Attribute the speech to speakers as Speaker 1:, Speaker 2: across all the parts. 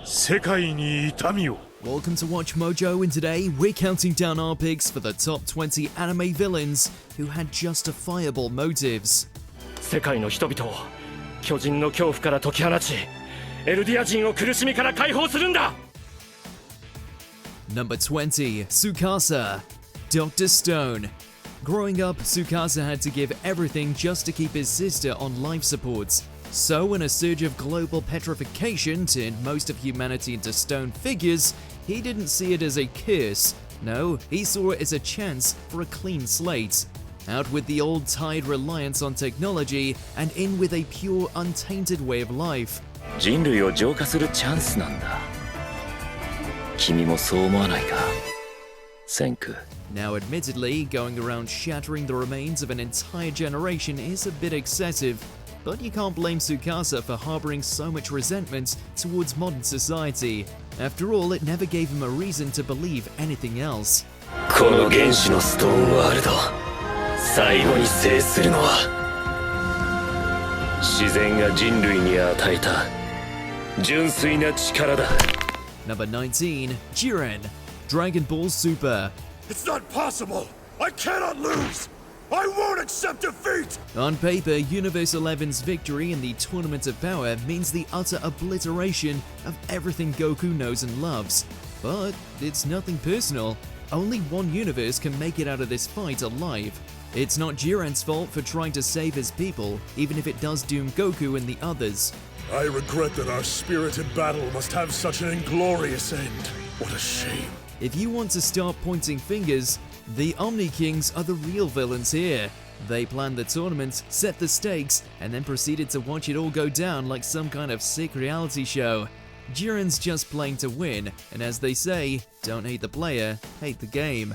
Speaker 1: 世界に痛みを
Speaker 2: Welcome to Watch Mojo, and today we're counting down our picks for the top 20 anime villains who had justifiable motives.
Speaker 3: 世界の人々を巨人の恐怖から解き放ち、エルディア人を苦しみから解放するんだ。
Speaker 2: Number 20, Sukasa Dr Stone. Growing up, Sukasa had to give everything just to keep his sister on life support. So when a surge of global petrification turned most of humanity into stone figures, he didn't see it as a curse. No, he saw it as a chance for a clean slate. Out with the old tired reliance on technology and in with a pure, untainted way of life.
Speaker 4: 人類を浄化するチャンスなんだ。君もそう思わないか、センク。
Speaker 2: Now admittedly, going around shattering the remains of an entire generation is a bit excessive, but you can't blame Sukasa for harboring so much resentment towards modern society. After all, it never gave him a reason to believe anything else.
Speaker 4: この原始のストーンワールド、最後に制するのは自然が人類に与えた純粋な力だ。
Speaker 2: Number 19, Jiren, Dragon Ball Super.
Speaker 1: It's not possible! I cannot lose! I won't accept defeat!
Speaker 2: On paper, Universe 11's victory in the Tournament of Power means the utter obliteration of everything Goku knows and loves. But it's nothing personal. Only one universe can make it out of this fight alive. It's not Jiren's fault for trying to save his people, even if it does doom Goku and the others.
Speaker 1: I regret that our spirited battle must have such an inglorious end. What a shame.
Speaker 2: If you want to start pointing fingers, the Omni Kings are the real villains here. They planned the tournament, set the stakes, and then proceeded to watch it all go down like some kind of sick reality show. Jiren's just playing to win, and as they say, don't hate the player, hate the game.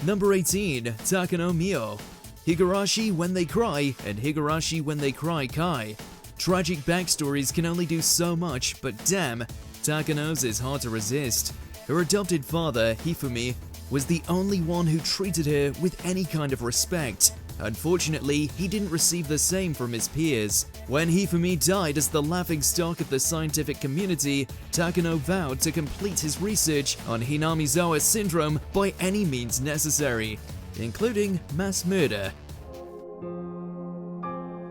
Speaker 2: Number 18, Takano Mio. Higurashi when they cry, and Higurashi when they cry Kai. Tragic backstories can only do so much, but damn, Takano's is hard to resist. Her adopted father, Hifumi, was the only one who treated her with any kind of respect. Unfortunately, he didn't receive the same from his peers. When Hifumi died as the laughingstock of the scientific community, Takano vowed to complete his research on Hinamizawa syndrome by any means necessary, including mass murder.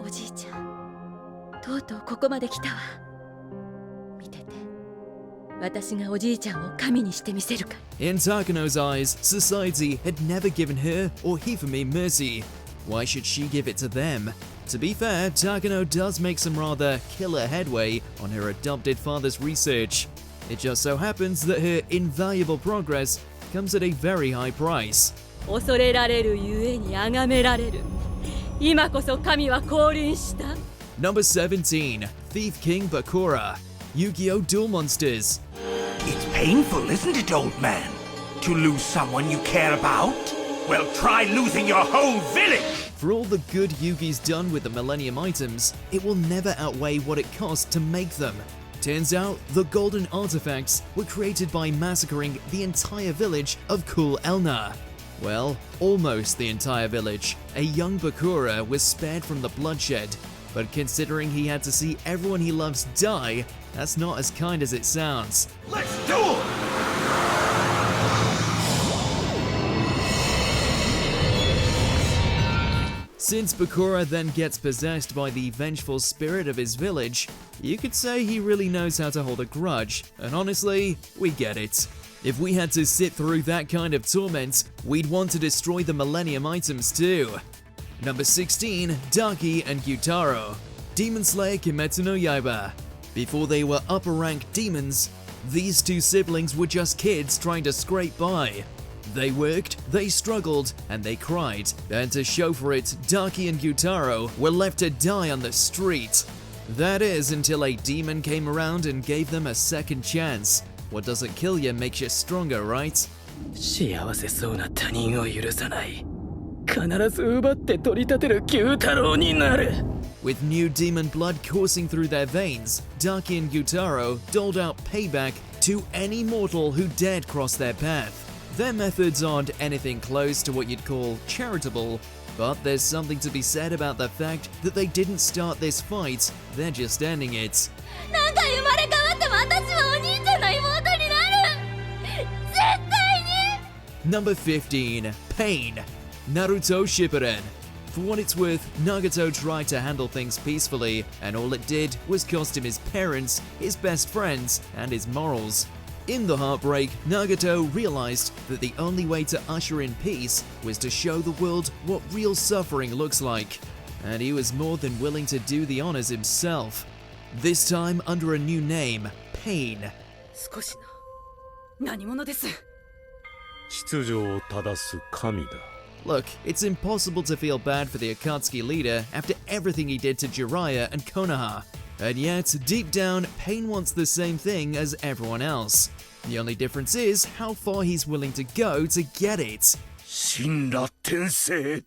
Speaker 5: おじいちゃん、とうとうここまで来たわ。見てて。私がおじいちゃんを神にしてみせるから。
Speaker 2: In Takano's eyes, society had never given her or Hifumi mercy. Why should she give it to them? To be fair, Takano does make some rather killer headway on her adopted father's research. It just so happens that her invaluable progress comes at a very high price.
Speaker 5: 恐れられるゆえに崇められる。今こそ神は降臨した。
Speaker 2: Number 17, Thief King Bakura. Yu-Gi-Oh! Duel Monsters.
Speaker 6: It's painful, isn't it, old man? To lose someone you care about? Well, try losing your whole village!
Speaker 2: For all the good Yugi's done with the Millennium items, it will never outweigh what it cost to make them. Turns out, the golden artifacts were created by massacring the entire village of Kul Elna. Well, almost the entire village. A young Bakura was spared from the bloodshed, but considering he had to see everyone he loves die, that's not as kind as it sounds.
Speaker 6: Let's duel!
Speaker 2: Since Bakura then gets possessed by the vengeful spirit of his village, you could say he really knows how to hold a grudge, and honestly, we get it. If we had to sit through that kind of torment, we'd want to destroy the Millennium items too. Number 16, Daki and Gyutaro. Demon Slayer Kimetsu no Yaiba. Before they were upper-ranked demons, these two siblings were just kids trying to scrape by. They worked, they struggled, and they cried. And to show for it, Daki and Gyutaro were left to die on the street. That is, until a demon came around and gave them a second chance. What doesn't kill you makes you stronger, right?
Speaker 3: 幸せそうな他人を許さない。必ず奪って取り立てる牛太郎になる。
Speaker 2: With new demon blood coursing through their veins, Daki and Gyutaro doled out payback to any mortal who dared cross their path. Their methods aren't anything close to what you'd call charitable, But there's something to be said about the fact that they didn't start this fight, they're just ending it.
Speaker 5: 何回生まれ変わっても私はお兄ちゃんの妹になる絶対に
Speaker 2: Number 15. Pain. Naruto Shippuden. For what it's worth, Nagato tried to handle things peacefully, and all it did was cost him his parents, his best friends, and his morals. In the heartbreak, Nagato realized that the only way to usher in peace was to show the world what real suffering looks like, and he was more than willing to do the honors himself. This time under a new name, Pain.
Speaker 3: 少しな何者です
Speaker 7: 秩序を正す神だ
Speaker 2: Look, it's impossible to feel bad for the Akatsuki leader after everything he did to Jiraiya and Konoha. And yet, deep down, Pain wants the same thing as everyone else. The only difference is how far he's willing to go to get it.
Speaker 6: 神羅転生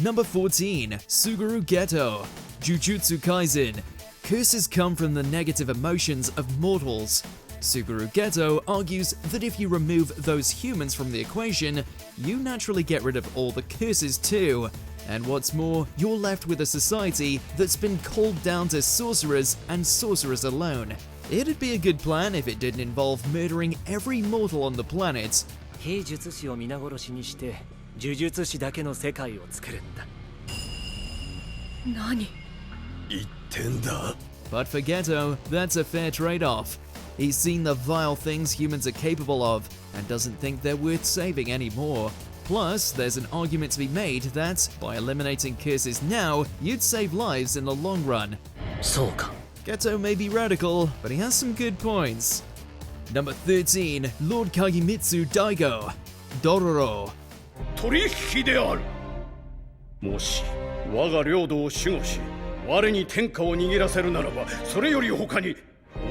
Speaker 2: Number 14. Suguru Ghetto. Jujutsu Kaisen. Curses come from the negative emotions of mortals. Suguru Ghetto argues that if you remove those humans from the equation, you naturally get rid of all the curses too. And what's more, you're left with a society that's been culled down to sorcerers and sorcerers alone. It'd be a good plan if it didn't involve murdering every mortal on the planet.
Speaker 3: 非術師を皆殺しにして呪術師だけの世界を作るんだ
Speaker 5: 何
Speaker 1: 言ってんだ
Speaker 2: But for Ghetto, that's a fair trade-off. He's seen the vile things humans are capable of, and doesn't think they're worth saving anymore. Plus, there's an argument to be made that, by eliminating curses now, you'd save lives in the long run.
Speaker 3: そうか
Speaker 2: Ghetto may be radical, but he has some good points. Number 13. Lord Kagemitsu Daigo. Doro.
Speaker 7: 取引であるもし我が領土を守護し我に天下を握らせるならばそれより他に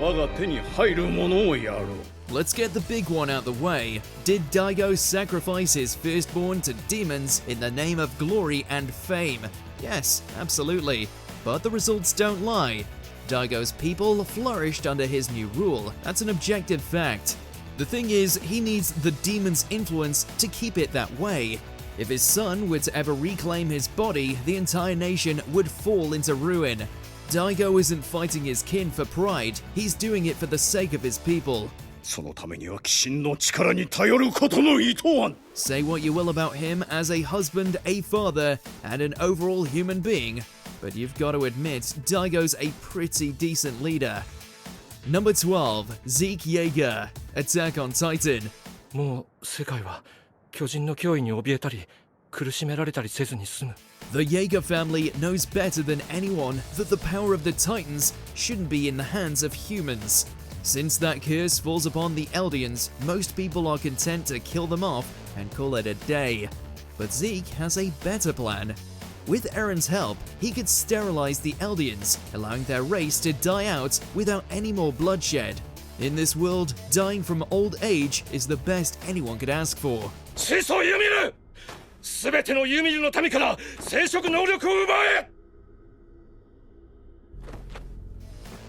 Speaker 7: 我が手に入るものをやろう
Speaker 2: Let's get the big one out the way. Did Daigo sacrifice his firstborn to demons in the name of glory and fame? Yes, absolutely. But the results don't lie. Daigo's people flourished under his new rule. That's an objective fact. The thing is, he needs the demon's influence to keep it that way. If his son were to ever reclaim his body, the entire nation would fall into ruin. Daigo isn't fighting his kin for pride, he's doing it for the sake of his people.
Speaker 7: そのためには鬼神の力に頼ることの意図は
Speaker 2: Say what you will about him as a husband, a father, and an overall human being, but you've got to admit, Daigo's a pretty decent leader. Number 12. Zeke Yeager. Attack on Titan.
Speaker 3: もう世界は巨人の脅威に怯えたり苦しめられたりせずに済む
Speaker 2: The Yeager family knows better than anyone that the power of the Titans shouldn't be in the hands of humans. Since that curse falls upon the Eldians, most people are content to kill them off and call it a day. But Zeke has a better plan. With Eren's help, he could sterilize the Eldians, allowing their race to die out without any more bloodshed. In this world, dying from old age is the best anyone could ask for.
Speaker 7: 始祖ユミル全てのユミルの民から生殖能力を奪え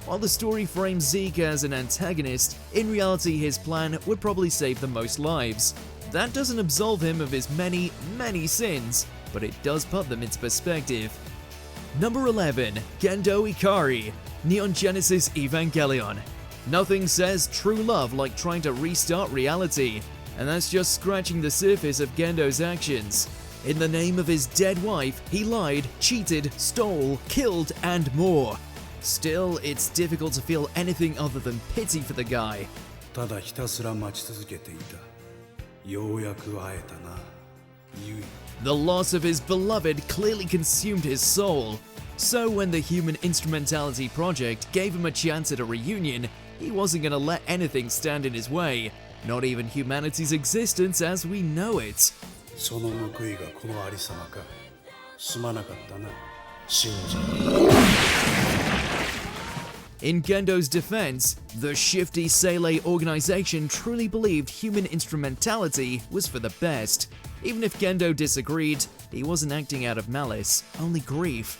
Speaker 2: While the story frames Zeke as an antagonist, in reality his plan would probably save the most lives. That doesn't absolve him of his many, many sins, but it does put them into perspective. Number 11. Gendo Ikari. Neon Genesis Evangelion. Nothing says true love like trying to restart reality, and that's just scratching the surface of Gendo's actions. In the name of his dead wife, he lied, cheated, stole, killed, and more. Still, it's difficult to feel anything other than pity for the guy.
Speaker 8: ただひたすら待ち続けていた。ようやく会えたな。ユイ。
Speaker 2: The loss of his beloved clearly consumed his soul. So when the Human Instrumentality Project gave him a chance at a reunion, he wasn't gonna let anything stand in his way, not even humanity's existence as we know it.
Speaker 8: その報いがこのありさまか。すまなかったな。信者。
Speaker 2: In Gendo's defense, the shifty Seilei organization truly believed human instrumentality was for the best. Even if Gendo disagreed, he wasn't acting out of malice, only grief.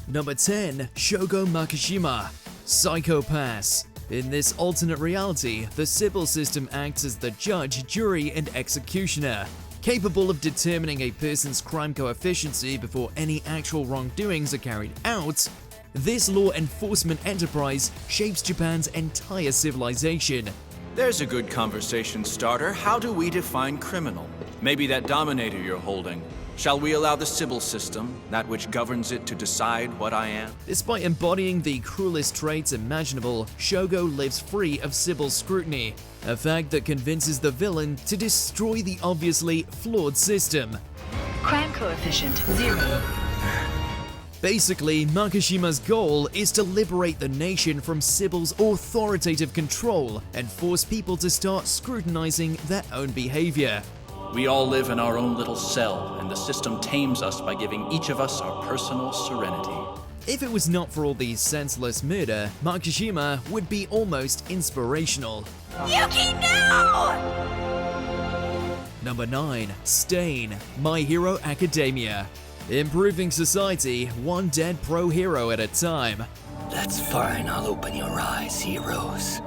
Speaker 2: Number 10. Shogo Makima. Psychopaths. In this alternate reality, the Sybil system acts as the judge, jury, and executioner. Capable of determining a person's crime coefficient before any actual wrongdoings are carried out, this law enforcement enterprise shapes Japan's entire civilization.
Speaker 9: There's a good conversation starter. How do we define criminal? Maybe that dominator you're holding. Shall we allow the Sybil system, that which governs it, to decide what I am?
Speaker 2: Despite embodying the cruelest traits imaginable, Shogo lives free of Sybil's scrutiny, a fact that convinces the villain to destroy the obviously flawed system.
Speaker 10: Crime coefficient 0.
Speaker 2: Basically, Makishima's goal is to liberate the nation from Sybil's authoritative control and force people to start scrutinizing their own behavior.
Speaker 9: We all live in our own little cell, and the system tames us by giving each of us our personal serenity.
Speaker 2: If it was not for all the senseless murder, Makishima would be almost inspirational.
Speaker 5: Yuki, no!
Speaker 2: Number 9. Stain, My Hero Academia. Improving society, one dead pro hero at a time.
Speaker 3: That's fine, I'll open your eyes, heroes.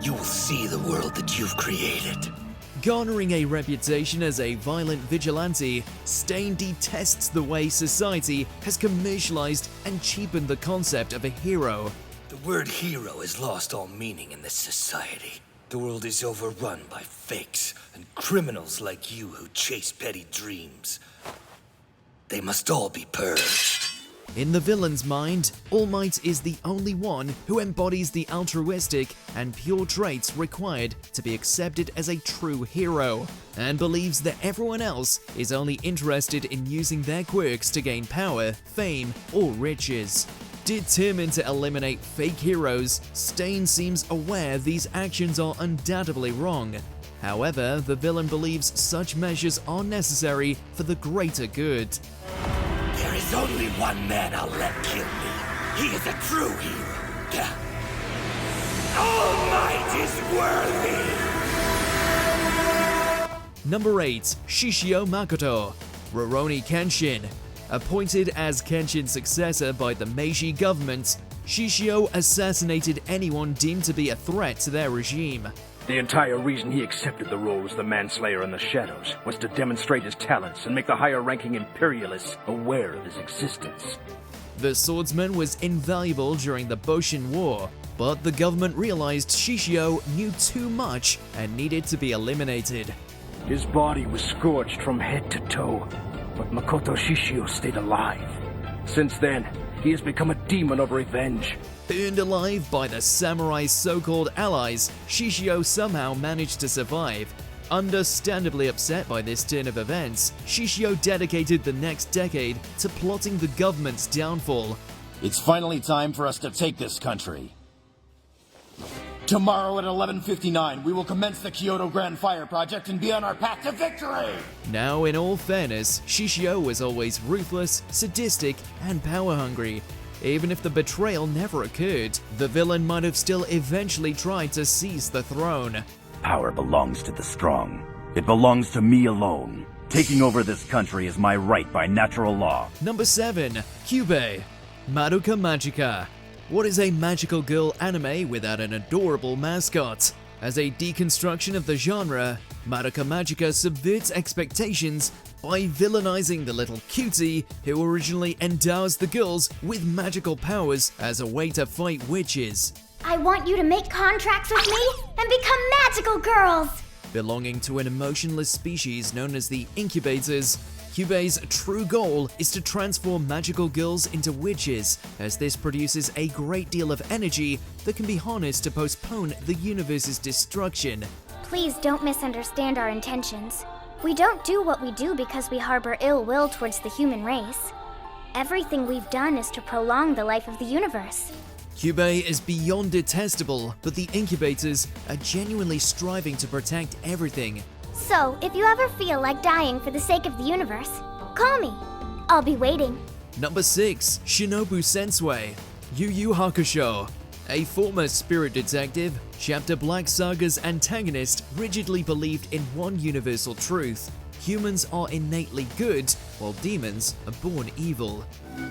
Speaker 3: You will see the world that you've created.
Speaker 2: Garnering a reputation as a violent vigilante, Stain detests the way society has commercialized and cheapened the concept of a hero.
Speaker 3: The word hero has lost all meaning in this society. The world is overrun by fakes and criminals like you who chase petty dreams. They must all be purged.
Speaker 2: In the villain's mind, All Might is the only one who embodies the altruistic and pure traits required to be accepted as a true hero, and believes that everyone else is only interested in using their quirks to gain power, fame, or riches. Determined to eliminate fake heroes, Stain seems aware these actions are undoubtedly wrong. However, the villain believes such measures are necessary for the greater good.
Speaker 3: There is only one man I'll let kill me. He is a true hero. All Might is worthy!
Speaker 2: Number 8. Shishio Makoto, Rurouni Kenshin. Appointed as Kenshin's successor by the Meiji government, Shishio assassinated anyone deemed to be a threat to their regime.
Speaker 11: The entire reason he accepted the role as the manslayer in the shadows was to demonstrate his talents and make the higher-ranking imperialists aware of his existence.
Speaker 2: The swordsman was invaluable during the Boshin War, but the government realized Shishio knew too much and needed to be eliminated.
Speaker 11: His body was scorched from head to toe, but Makoto Shishio stayed alive. Since then, he has become a demon of revenge.
Speaker 2: Burned alive by the samurai's so-called allies, Shishio somehow managed to survive. Understandably upset by this turn of events, Shishio dedicated the next decade to plotting the government's downfall.
Speaker 12: It's finally time for us to take this country. Tomorrow at 11:59, we will commence the Kyoto Grand Fire Project and be on our path to victory!
Speaker 2: Now, in all fairness, Shishio was always ruthless, sadistic, and power-hungry. Even if the betrayal never occurred, the villain might have still eventually tried to seize the throne.
Speaker 13: Power belongs to the strong. It belongs to me alone. Taking over this country is my right by natural law.
Speaker 2: Number 7. Kyubey, Madoka Magica. What is a magical girl anime without an adorable mascot? As a deconstruction of the genre, Madoka Magica subverts expectations by villainizing the little cutie who originally endows the girls with magical powers as a way to fight witches.
Speaker 14: I want you to make contracts with me and become magical girls!
Speaker 2: Belonging to an emotionless species known as the Incubators, Kyubey's true goal is to transform magical girls into witches, as this produces a great deal of energy that can be harnessed to postpone the universe's destruction.
Speaker 14: Please don't misunderstand our intentions. We don't do what we do because we harbor ill will towards the human race. Everything we've done is to prolong the life of the universe.
Speaker 2: Kyubey is beyond detestable, but the Incubators are genuinely striving to protect everything.
Speaker 14: So, if you ever feel like dying for the sake of the universe, call me. I'll be waiting.
Speaker 2: Number 6. Shinobu Sway, Yu Yu Hakusho. A former spirit detective, Chapter Black Saga's antagonist rigidly believed in one universal truth. Humans are innately good, while demons are born evil.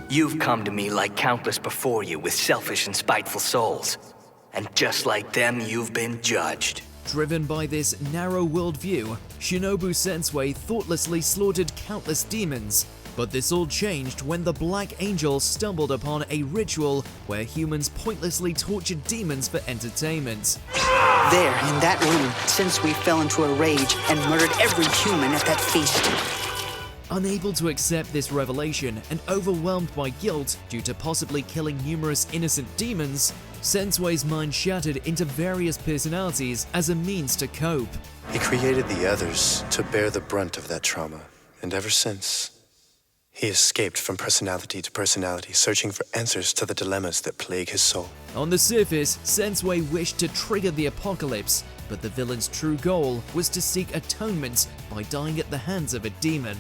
Speaker 3: You've come to me like countless before you with selfish and spiteful souls. And just like them, you've been judged.
Speaker 2: Driven by this narrow worldview, Shinobu Sensei thoughtlessly slaughtered countless demons. But this all changed when the Black Angel stumbled upon a ritual where humans pointlessly tortured demons for entertainment.
Speaker 15: There, in that room, Sensei fell into a rage and murdered every human at that feast.
Speaker 2: Unable to accept this revelation and overwhelmed by guilt due to possibly killing numerous innocent demons, Sensei's mind shattered into various personalities as a means to cope.
Speaker 16: He created the others to bear the brunt of that trauma, and ever since, he escaped from personality to personality, searching for answers to the dilemmas that plague his soul.
Speaker 2: On the surface, Sensei wished to trigger the apocalypse, but the villain's true goal was to seek atonement by dying at the hands of a demon.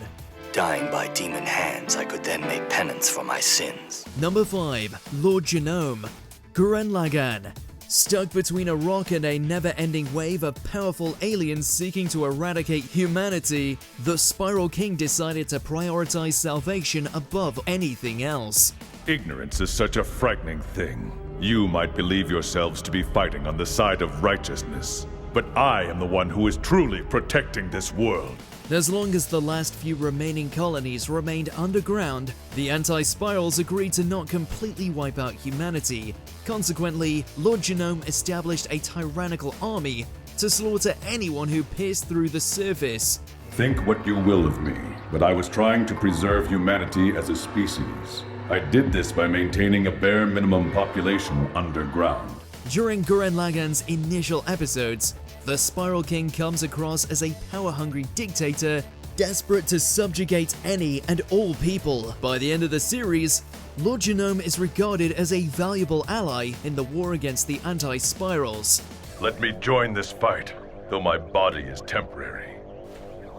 Speaker 3: Dying by demon hands, I could then make penance for my sins.
Speaker 2: Number 5. Lord Genome. Gurren Lagann. Stuck between a rock and a never-ending wave of powerful aliens seeking to eradicate humanity, the Spiral King decided to prioritize salvation above anything else.
Speaker 17: Ignorance is such a frightening thing. You might believe yourselves to be fighting on the side of righteousness, but I am the one who is truly protecting this world.
Speaker 2: As long as the last few remaining colonies remained underground, the anti-spirals agreed to not completely wipe out humanity. Consequently, Lord Genome established a tyrannical army to slaughter anyone who pierced through the surface.
Speaker 17: Think what you will of me, but I was trying to preserve humanity as a species. I did this by maintaining a bare minimum population underground.
Speaker 2: During Gurren Lagann's initial episodes, the Spiral King comes across as a power-hungry dictator desperate to subjugate any and all people. By the end of the series, Lord Genome is regarded as a valuable ally in the war against the anti-spirals.
Speaker 17: Let me join this fight, though my body is temporary.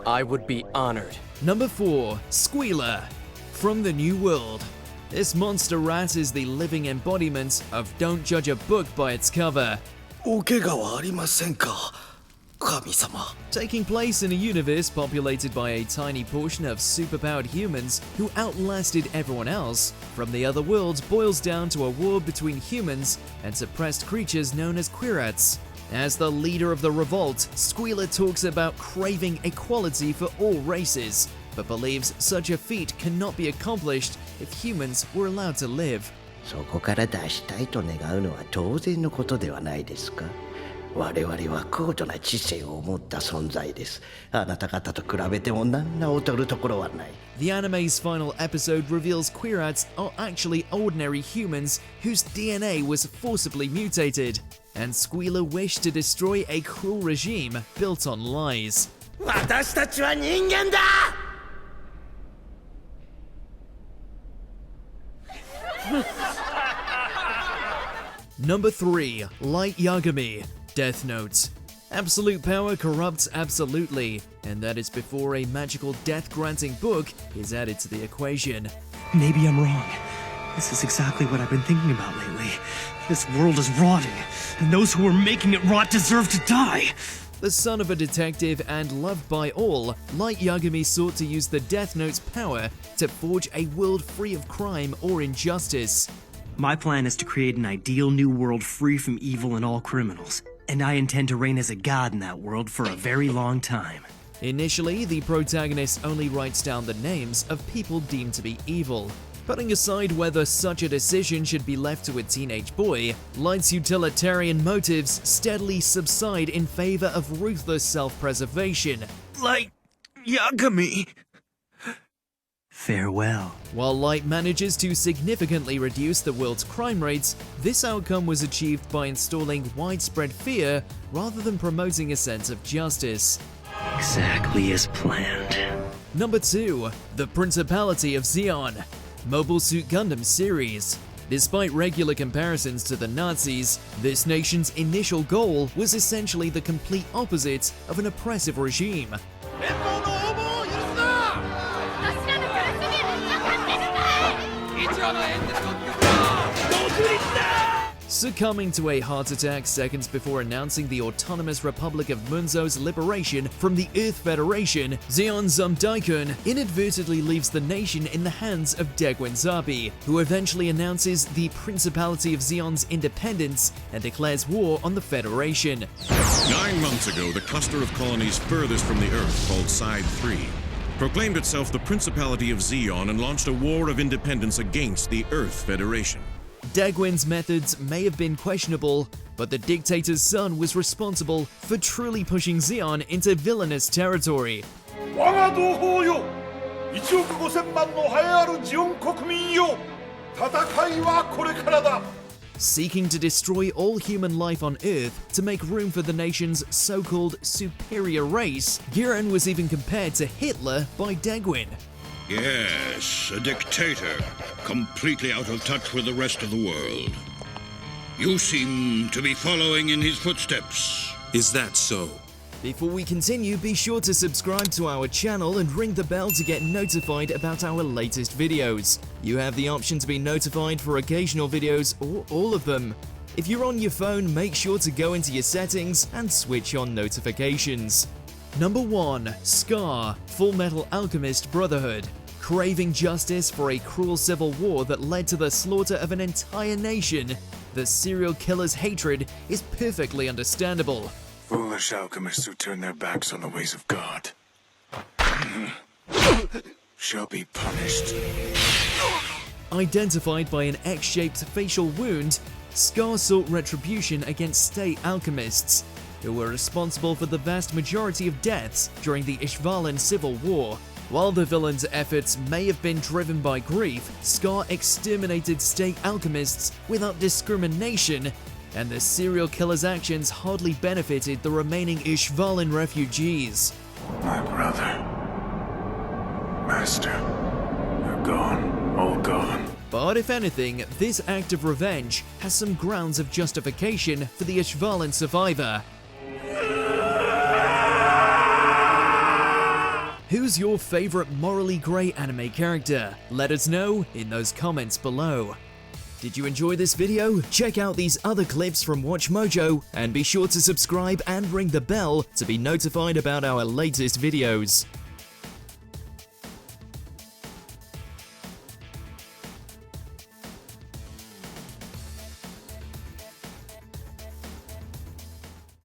Speaker 18: I would be honored.
Speaker 2: Number 4. Squealer. From the New World. This monster rat is the living embodiment of don't judge a book by its cover. Taking place in a universe populated by a tiny portion of superpowered humans who outlasted everyone else, From the Other Worlds boils down to a war between humans and suppressed creatures known as Quirats. As the leader of the revolt, Squealer talks about craving equality for all races, but believes such a feat cannot be accomplished if humans were allowed to live.
Speaker 19: そこから出したいと願うのは当然のことではないですか。我々は高度な知性を持った存在です。あなた方と比べても何ら劣るところはない。
Speaker 2: The anime's final episode reveals Quirats are actually ordinary humans whose DNA was forcibly mutated, and Squealer wished to destroy a cruel regime built on lies.
Speaker 19: 私たちは人間だ!
Speaker 2: Number 3. Light Yagami. Death Note. Absolute power corrupts absolutely, and that is before a magical death-granting book is added to the equation.
Speaker 20: Maybe I'm wrong. This is exactly what I've been thinking about lately. This world is rotting, and those who are making it rot deserve to die.
Speaker 2: The son of a detective and loved by all, Light Yagami sought to use the Death Note's power to forge a world free of crime or injustice.
Speaker 20: My plan is to create an ideal new world free from evil and all criminals, and I intend to reign as a god in that world for a very long time.
Speaker 2: Initially, the protagonist only writes down the names of people deemed to be evil. Putting aside whether such a decision should be left to a teenage boy, Light's utilitarian motives steadily subside in favor of ruthless self-preservation.
Speaker 20: Like Yagami. Farewell.
Speaker 2: While Light manages to significantly reduce the world's crime rates, this outcome was achieved by installing widespread fear rather than promoting a sense of justice.
Speaker 20: Exactly as planned.
Speaker 2: Number 2. The Principality of Zeon. Mobile Suit Gundam series. Despite regular comparisons to the Nazis, this nation's initial goal was essentially the complete opposite of an oppressive regime. Succumbing to a heart attack seconds before announcing the autonomous Republic of Munzo's liberation from the Earth Federation, Zeon Daikun inadvertently leaves the nation in the hands of Degwin Zabi, who eventually announces the Principality of Zeon's independence and declares war on the Federation.
Speaker 21: 9 months ago, the cluster of colonies furthest from the Earth, called Side 3, proclaimed itself the Principality of Zeon and launched a war of independence against the Earth Federation.
Speaker 2: Degwin's methods may have been questionable, but the dictator's son was responsible for truly pushing Zeon into villainous territory. Seeking to destroy all human life on Earth to make room for the nation's so-called superior race, Jiren was even compared to Hitler by Degwin.
Speaker 22: Yes, a dictator, completely out of touch with the rest of the world. You seem to be following in his footsteps.
Speaker 21: Is that so?
Speaker 2: Before we continue, be sure to subscribe to our channel and ring the bell to get notified about our latest videos. You have the option to be notified for occasional videos or all of them. If you're on your phone, make sure to go into your settings and switch on notifications. Number 1. Scar, Full Metal Alchemist Brotherhood. Craving justice for a cruel civil war that led to the slaughter of an entire nation, the serial killer's hatred is perfectly understandable.
Speaker 23: Foolish alchemists who turn their backs on the ways of God shall be punished.
Speaker 2: Identified by an X-shaped facial wound, Scar sought retribution against state alchemists, who were responsible for the vast majority of deaths during the Ishvalan Civil War. While the villain's efforts may have been driven by grief, Scar exterminated state alchemists without discrimination, and the serial killer's actions hardly benefited the remaining Ishvalan refugees.
Speaker 23: My brother, Master, they're gone, all gone.
Speaker 2: But if anything, this act of revenge has some grounds of justification for the Ishvalan survivor. Who's your favorite morally grey anime character? Let us know in those comments below. Did you enjoy this video? Check out these other clips from WatchMojo and be sure to subscribe and ring the bell to be notified about our latest videos.